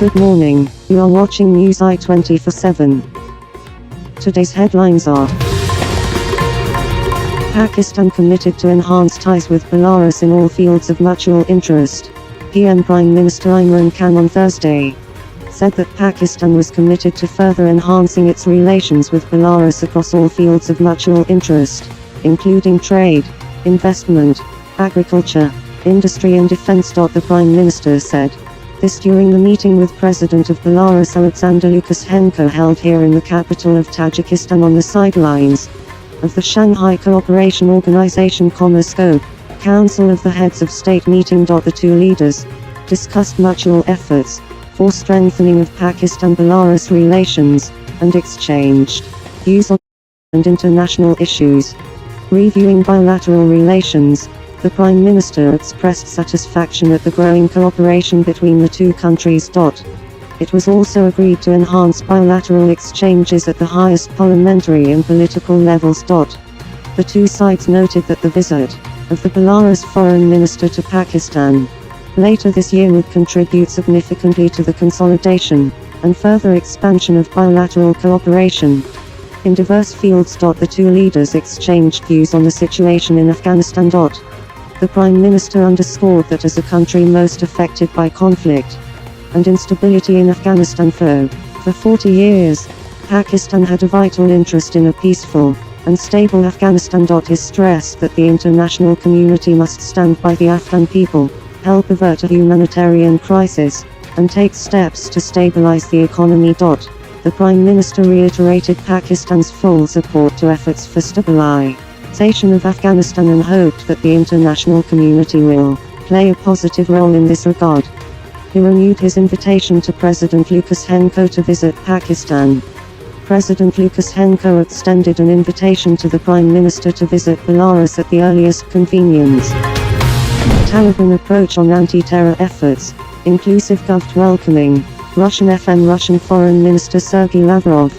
Good morning, you are watching Newsi 24/7. Today's headlines are: Pakistan committed to enhance ties with Belarus in all fields of mutual interest. PM Prime Minister Imran Khan on Thursday said that Pakistan was committed to further enhancing its relations with Belarus across all fields of mutual interest, including trade, investment, agriculture, industry and defense. The Prime Minister said this during the meeting with President of Belarus Alexander Lukashenko held here in the capital of Tajikistan on the sidelines of the Shanghai Cooperation Organization Scope Council of the Heads of State meeting. The two leaders discussed mutual efforts for strengthening of Pakistan-Belarus relations and exchanged views on and international issues. Reviewing bilateral relations, the Prime Minister expressed satisfaction at the growing cooperation between the two countries. It was also agreed to enhance bilateral exchanges at the highest parliamentary and political levels. The two sides noted that the visit of the Belarus Foreign Minister to Pakistan later this year would contribute significantly to the consolidation and further expansion of bilateral cooperation in diverse fields. The two leaders exchanged views on the situation in Afghanistan. The Prime Minister underscored that as a country most affected by conflict and instability in Afghanistan for 40 years, Pakistan had a vital interest in a peaceful and stable Afghanistan. He stressed that the international community must stand by the Afghan people, help avert a humanitarian crisis, and take steps to stabilize the economy. The Prime Minister reiterated Pakistan's full support to efforts for stabilization of Afghanistan and hoped that the international community will play a positive role in this regard. He renewed his invitation to President Lukashenko to visit Pakistan. President Lukashenko extended an invitation to the Prime Minister to visit Belarus at the earliest convenience. Taliban approach on anti-terror efforts, inclusive govt welcoming. Russian Foreign Minister Sergei Lavrov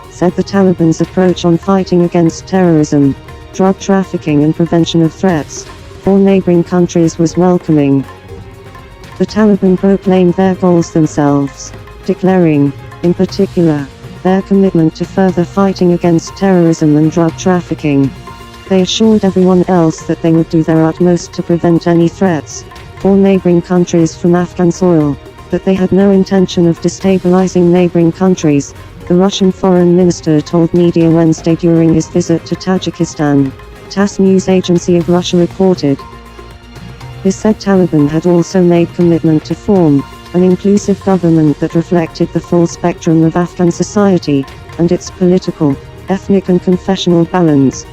said the Taliban's approach on fighting against terrorism, drug trafficking and prevention of threats for neighboring countries was welcoming. The Taliban proclaimed their goals themselves, declaring, in particular, their commitment to further fighting against terrorism and drug trafficking. They assured everyone else that they would do their utmost to prevent any threats for neighboring countries from Afghan soil, that they had no intention of destabilizing neighboring countries, the Russian foreign minister told media Wednesday during his visit to Tajikistan, TASS news agency of Russia reported. He said Taliban had also made commitment to form an inclusive government that reflected the full spectrum of Afghan society and its political, ethnic and confessional balance.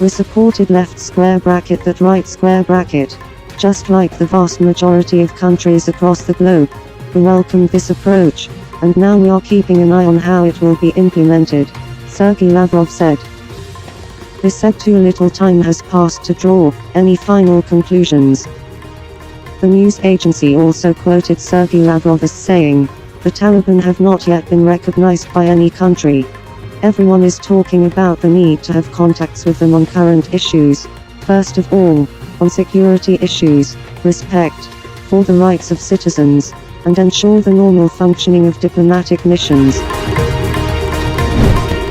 We supported that right, just like the vast majority of countries across the globe, we welcomed this approach, and now we are keeping an eye on how it will be implemented, Sergei Lavrov said. He said too little time has passed to draw any final conclusions. The news agency also quoted Sergei Lavrov as saying, "The Taliban have not yet been recognized by any country. Everyone is talking about the need to have contacts with them on current issues, first of all, on security issues, respect for the rights of citizens, and ensure the normal functioning of diplomatic missions."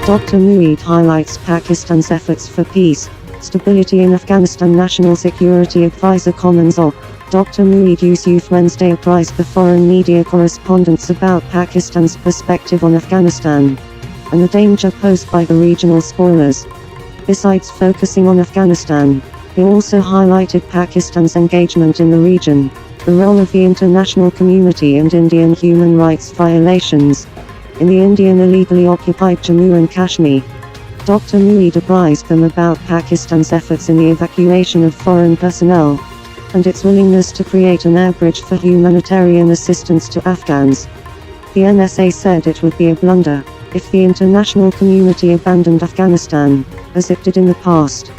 Dr. Mueed highlights Pakistan's efforts for peace, stability in Afghanistan. National Security Advisor comments on Dr. Mueed Yusuf Wednesday apprised the foreign media correspondents about Pakistan's perspective on Afghanistan and the danger posed by the regional spoilers. Besides focusing on Afghanistan, he also highlighted Pakistan's engagement in the region, the role of the international community and Indian human rights violations in the Indian illegally occupied Jammu and Kashmir. Dr. Mueed apprised them about Pakistan's efforts in the evacuation of foreign personnel and its willingness to create an air bridge for humanitarian assistance to Afghans. The NSA said it would be a blunder if the international community abandoned Afghanistan, as it did in the past.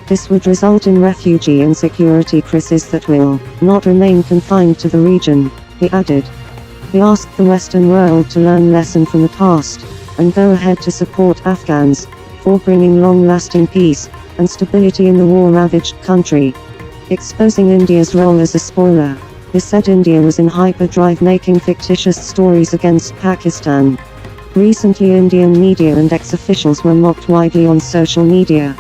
This would result in refugee and security crises that will not remain confined to the region, he added. He asked the Western world to learn lesson from the past, and go ahead to support Afghans, for bringing long-lasting peace and stability in the war-ravaged country. Exposing India's role as a spoiler. This said India was in hyperdrive making fictitious stories against Pakistan. Recently Indian media and ex-officials were mocked widely on social media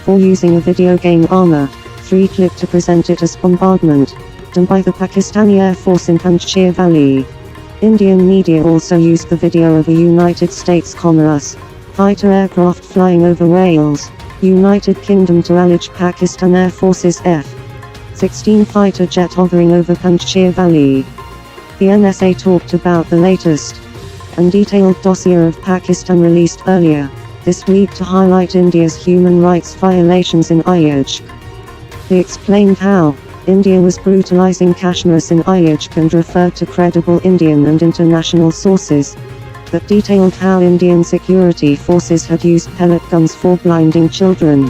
for using a video game armor 3 clip to present it as bombardment done by the Pakistani Air Force in Panjshir Valley. Indian media also used the video of a United States Commerce fighter aircraft flying over Wales, United Kingdom to allege Pakistan Air Force's F-16 fighter jet hovering over Panjshir Valley. The NSA talked about the latest and detailed dossier of Pakistan released earlier this week to highlight India's human rights violations in Ayazk. They explained how India was brutalizing Kashmiris in Ayazk and referred to credible Indian and international sources that detailed how Indian security forces had used pellet guns for blinding children.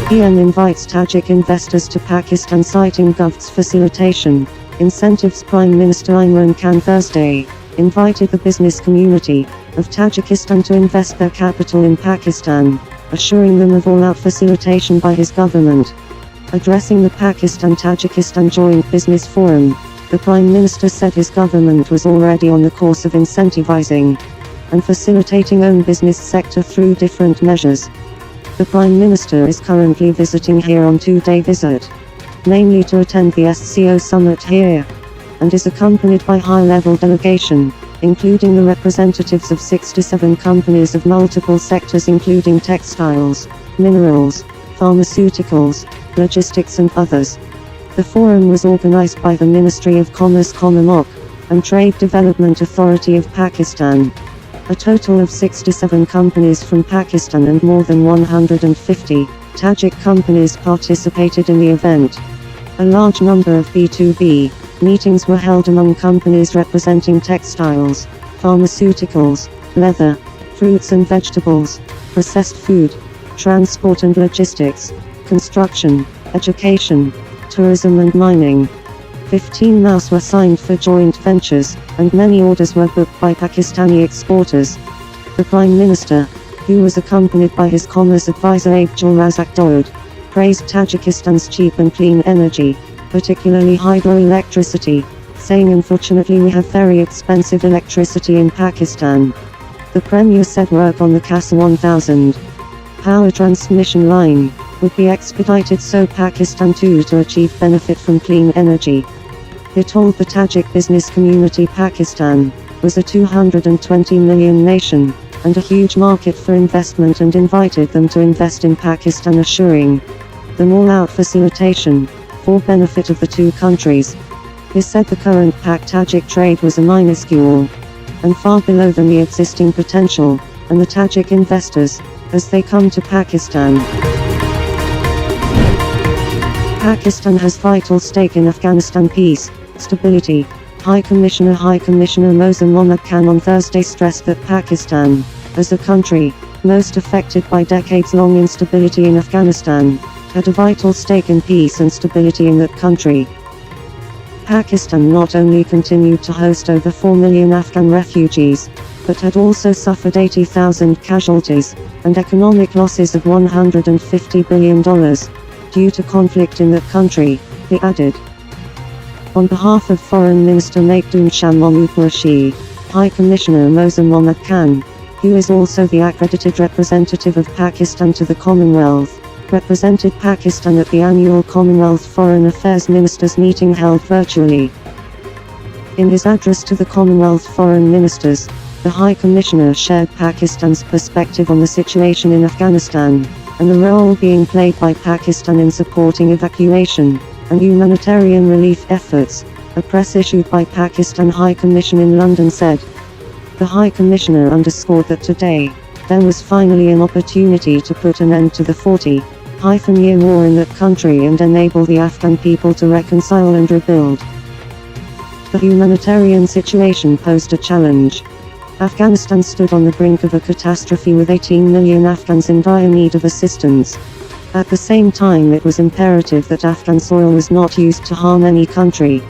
PN invites Tajik investors to Pakistan citing Gov's facilitation incentives. Prime Minister Imran Khan Thursday invited the business community of Tajikistan to invest their capital in Pakistan, assuring them of all-out facilitation by his government. Addressing the Pakistan-Tajikistan Joint Business Forum, the Prime Minister said his government was already on the course of incentivizing and facilitating own business sector through different measures. The Prime Minister is currently visiting here on 2-day visit, namely to attend the SCO summit here, and is accompanied by high-level delegation, including the representatives of 67 companies of multiple sectors including textiles, minerals, pharmaceuticals, logistics and others. The forum was organized by the Ministry of Commerce, Commerce and Trade Development Authority of Pakistan. A total of 67 companies from Pakistan and more than 150 Tajik companies participated in the event. A large number of B2B meetings were held among companies representing textiles, pharmaceuticals, leather, fruits and vegetables, processed food, transport and logistics, construction, education, tourism and mining. 15 MOUs were signed for joint ventures, and many orders were booked by Pakistani exporters. The Prime Minister, who was accompanied by his commerce advisor Abdul Razak Daud, praised Tajikistan's cheap and clean energy, particularly hydroelectricity, saying unfortunately we have very expensive electricity in Pakistan. The Premier said work on the Casa 1000 power transmission line would be expedited so Pakistan too to achieve benefit from clean energy. He told the Tajik business community Pakistan was a 220 million nation and a huge market for investment and invited them to invest in Pakistan, assuring them all-out facilitation for benefit of the two countries. He said the current Pak-Tajik trade was a minuscule and far below than the existing potential, and the Tajik investors, as they come to Pakistan. Pakistan has vital stake in Afghanistan peace, stability. High Commissioner Moza Mohammad Khan on Thursday stressed that Pakistan, as a country, most affected by decades-long instability in Afghanistan, had a vital stake in peace and stability in that country. Pakistan not only continued to host over 4 million Afghan refugees, but had also suffered 80,000 casualties and economic losses of $150 billion due to conflict in that country, he added. On behalf of Foreign Minister Makhdoom Shah Mahmood Qureshi, High Commissioner Moza Mohammad Khan, who is also the accredited representative of Pakistan to the Commonwealth, represented Pakistan at the annual Commonwealth Foreign Affairs Ministers meeting held virtually. In his address to the Commonwealth Foreign Ministers, the High Commissioner shared Pakistan's perspective on the situation in Afghanistan, and the role being played by Pakistan in supporting evacuation and humanitarian relief efforts. A press issued by Pakistan High Commission in London said. The High Commissioner underscored that today, there was finally an opportunity to put an end to the 40-year war in that country and enable the Afghan people to reconcile and rebuild. The humanitarian situation posed a challenge. Afghanistan stood on the brink of a catastrophe with 18 million Afghans in dire need of assistance. At the same time, it was imperative that Afghan soil was not used to harm any country.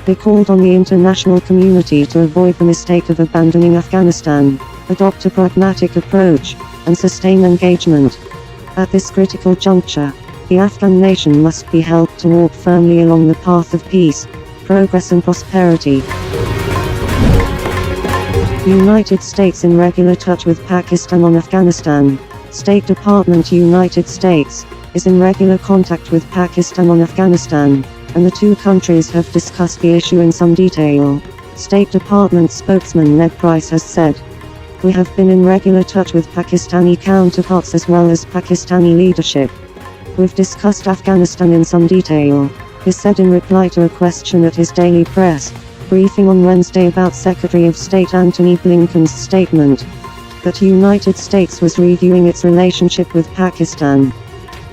They called on the international community to avoid the mistake of abandoning Afghanistan, adopt a pragmatic approach, and sustain engagement. At this critical juncture, The Afghan nation must be helped to walk firmly along the path of peace, progress and prosperity. United States in regular touch with Pakistan on Afghanistan. State Department United States is in regular contact with Pakistan on Afghanistan, and the two countries have discussed the issue in some detail. State Department spokesman Ned Price has said, "We have been in regular touch with Pakistani counterparts as well as Pakistani leadership. We've discussed Afghanistan in some detail," he said in reply to a question at his daily press briefing on Wednesday about Secretary of State Antony Blinken's statement that the United States was reviewing its relationship with Pakistan.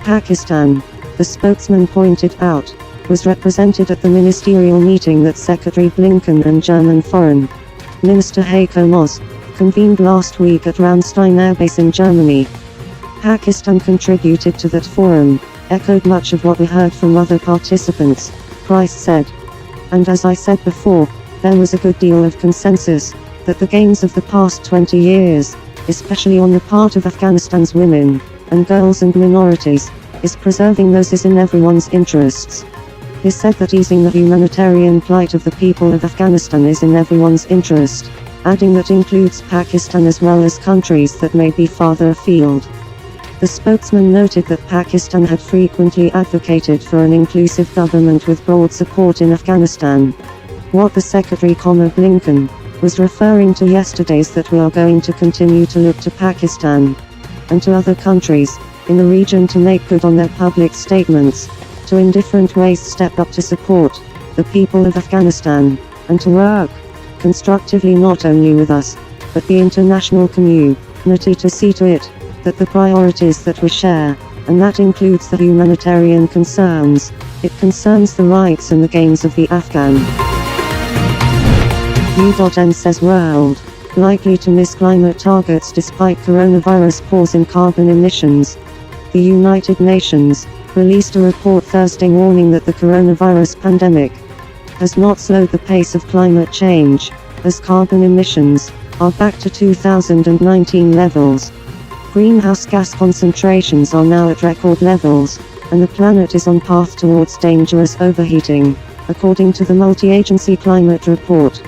Pakistan, the spokesman pointed out, was represented at the ministerial meeting that Secretary Blinken and German Foreign Minister Heiko Maas convened last week at Ramstein Air Base in Germany. Pakistan contributed to that forum, echoed much of what we heard from other participants, Price said. And as I said before, there was a good deal of consensus that the gains of the past 20 years, especially on the part of Afghanistan's women and girls and minorities, is preserving those is in everyone's interests. He said that easing the humanitarian plight of the people of Afghanistan is in everyone's interest, adding that includes Pakistan as well as countries that may be farther afield. The spokesman noted that Pakistan had frequently advocated for an inclusive government with broad support in Afghanistan. What the Secretary Blinken was referring to yesterday is that we are going to continue to look to Pakistan and to other countries in the region to make good on their public statements, to in different ways step up to support the people of Afghanistan, and to work constructively not only with us, but the international community to see to it that the priorities that we share, and that includes the humanitarian concerns, it concerns the rights and the gains of the Afghan. U.N. says world likely to miss climate targets despite coronavirus pause in carbon emissions. The United Nations released a report Thursday warning that the coronavirus pandemic has not slowed the pace of climate change, as carbon emissions are back to 2019 levels. Greenhouse gas concentrations are now at record levels, and the planet is on path towards dangerous overheating, according to the multi-agency climate report.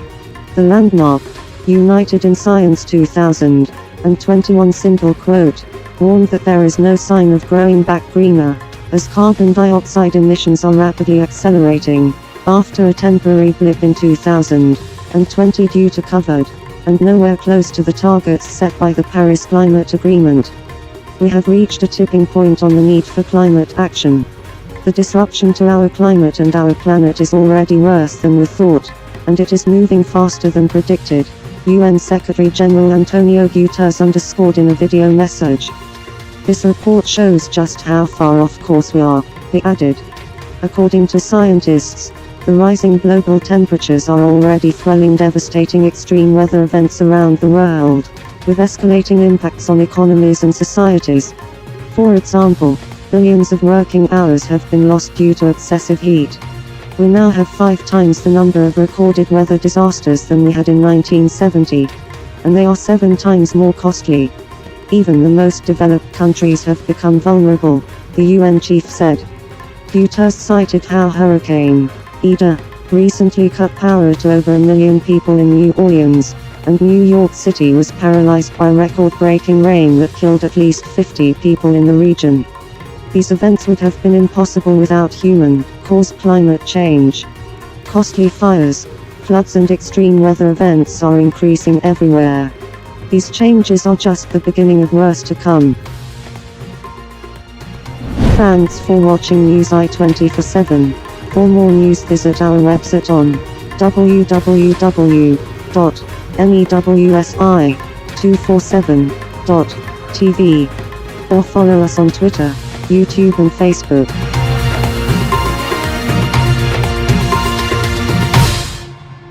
The landmark, United in Science 2021 simple quote, warned that there is no sign of growing back greener, as carbon dioxide emissions are rapidly accelerating, after a temporary blip in 2020 due to COVID, and nowhere close to the targets set by the Paris Climate Agreement. We have reached a tipping point on the need for climate action. The disruption to our climate and our planet is already worse than we thought, and it is moving faster than predicted, UN Secretary General Antonio Guterres underscored in a video message. This report shows just how far off course we are, he added. According to scientists, the rising global temperatures are already threatening devastating extreme weather events around the world, with escalating impacts on economies and societies. For example, billions of working hours have been lost due to excessive heat. We now have 5 times the number of recorded weather disasters than we had in 1970, and they are 7 times more costly. Even the most developed countries have become vulnerable, the UN chief said. Guterres cited how Hurricane Ida recently cut power to over 1 million people in New Orleans, and New York City was paralyzed by record-breaking rain that killed at least 50 people in the region. These events would have been impossible without human-caused climate change. Costly fires, floods and extreme weather events are increasing everywhere. These changes are just the beginning of worse to come. Thanks for watching Newsi 24/7. For more news visit our website on www.newsi247.tv or follow us on Twitter, YouTube and Facebook.